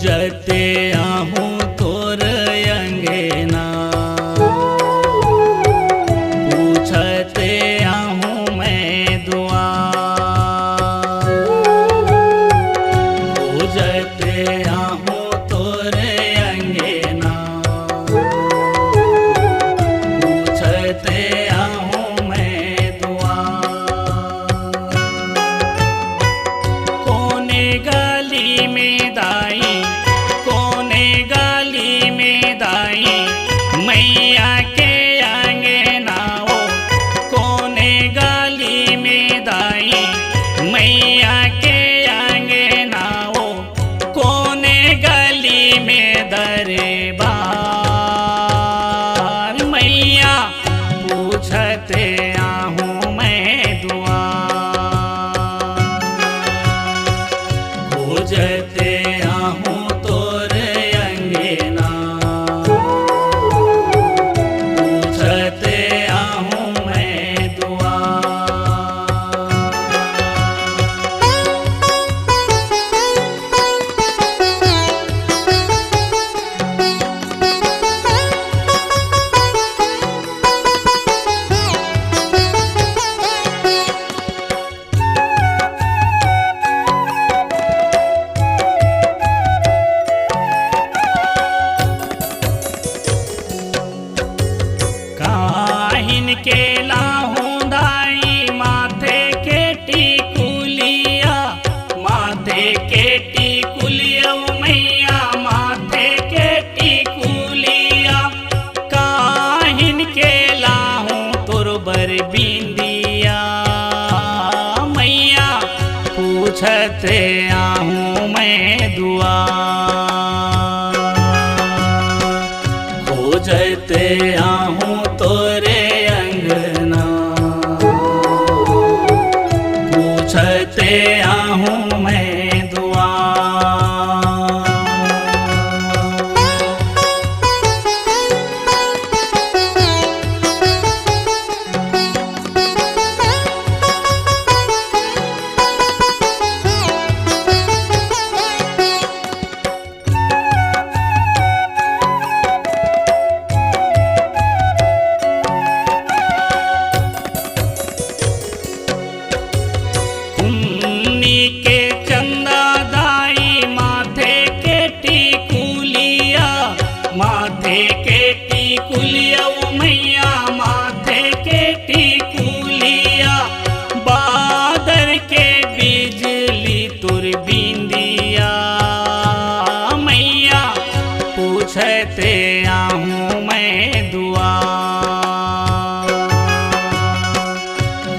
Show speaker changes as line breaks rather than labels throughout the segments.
पूजते आहूँ तोर अंगना, पूछते आहूँ मैं दुआ, पूजते आहूँ तोर अंगना, पूछते आहूँ मैं दुआ। कोने गली में दाई, कोने गली में दाई, मैया के अंगना हो, कोने गली में दाई, मैया के अंगना हो, कोने गली में दरबार, मैया पूछते आहूँ मैं दुआ, पूजते आहूँ तोर अंगना, पूछते आहूँ मैं दुआ। काहिन के लाहूँ दाई माथे के टिकुलिया, माथे के टिकुलिया मैया माथे के टिकुलिया, काहिन के लाहूँ तोर बर बिंदिया, मैया पूछते आहूँ मैं दुआ, पूजते आहूँ तोरे अंगना, पूछते आहूँ मैं दुआ। के चंदा दाई माथे के टिकुलिया, माथे के टिकुलिया मैया माथे के टिकुलिया, बादर के बिजली तुर बिंदिया, मैया पूछते आहूँ मैं दुआ,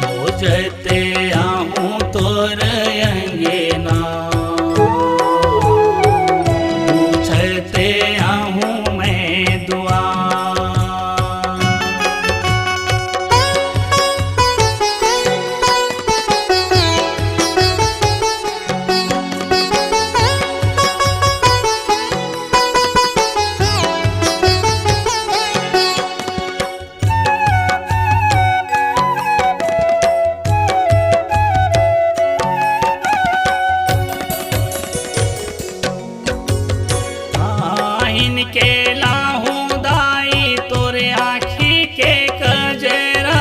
पूजते आहूँ तोर अंगना, पूछते आहूँ मैं दुआ। के लाहूँ दाई तोरे आँखी के कजरा,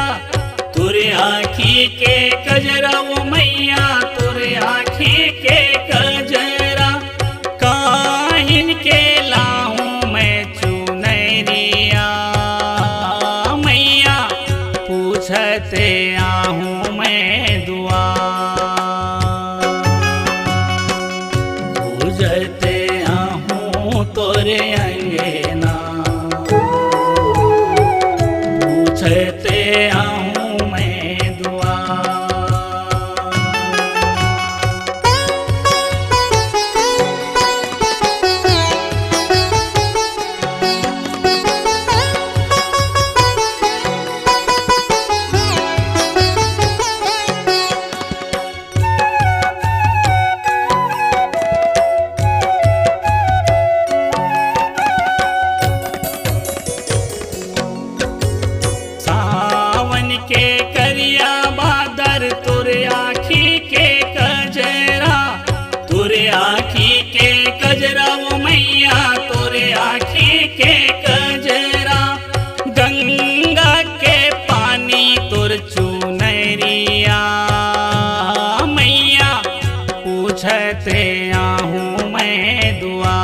तोरे आँखी के कजरा वो मैया तोरे आँखी के कजरा, काहिन के लाहूँ मैं चुनरिया, मैया पूछते आहूँ मैं दुआ, पूजते आहूँ तोरे अंगना, पूछते आहूँ मैं दुआ। आखी के कजरा वो पूछते आहूँ मैं दुआ,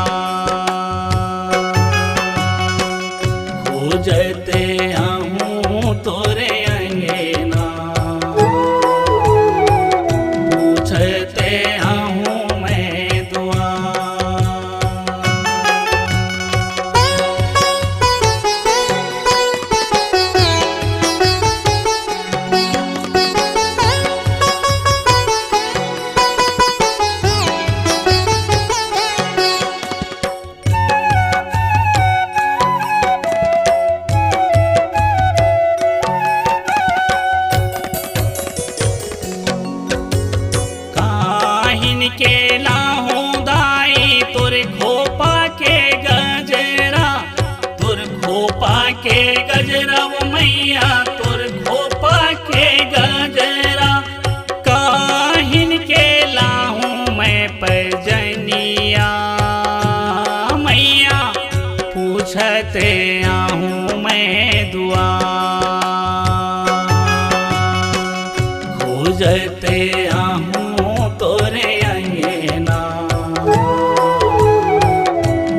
खोजते आहूँ तोरे अंगना, पूछते आहूँ मैं दुआ। के लाहूं दाई तुर खोपा के गजरा, तुर खोपा के गजरा वो मैया तुर खोपा के गजरा। काहिन के लाहूं मैं पैजनिया मैया, पूछते आहूँ मैं दुआ, खोजते आहूँ तोरे अंगना,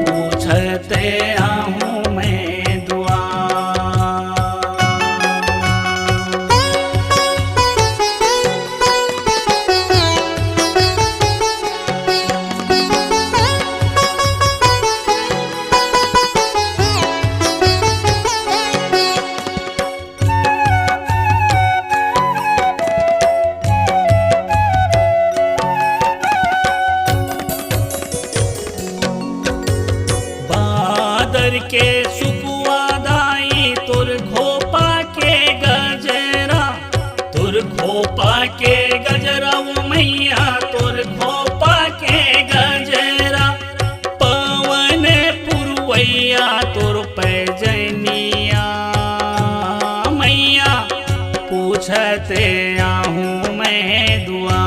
पूछते आहूँ मैं दुआ। के सुकुआ दाई तुर खोपा के गजरा, तुर खोपा के गजरा वो मैया तुर खोपा के गजरा। पवन पुरवैया तुर पैजनिया मैया, पूछते आहूँ मैं दुआ,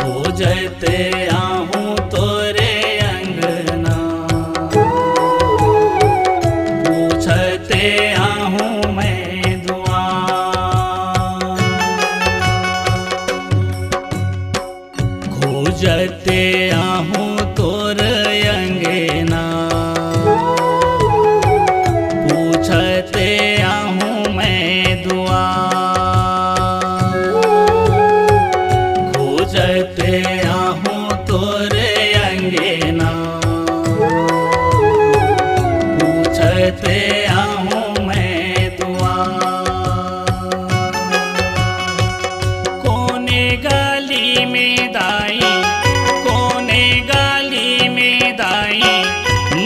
खोजते आहूँ तोरे अंगना, पूछते आहूँ मैं दुआ। खोजते आहूँ तोर अंगना, पूछते आहूँ मैं दुआ, खोजते आहूँ तोरे अंगना, पूछते आहूँ मैं दुआ। कोने गली में दाई, कोने गली में दाई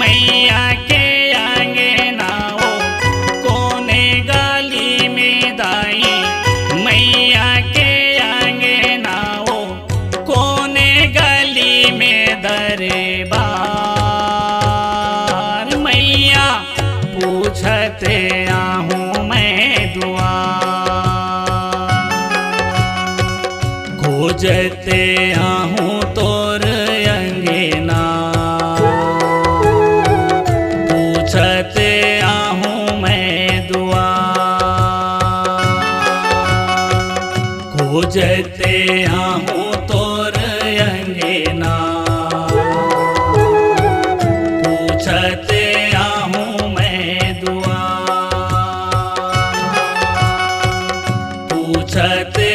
मैया के अंगना हो, कोने गली में दाई मैया के अंगना हो, कोने गली में दरबार मैया, पूछते आहूँ मैं दुआ, खोजते आहूँ तोर अंगना, पूछते आहूँ मैं दुआ, खोजते आहूँ तोर अंगना, पूछते आहूँ मैं दुआ, पूछते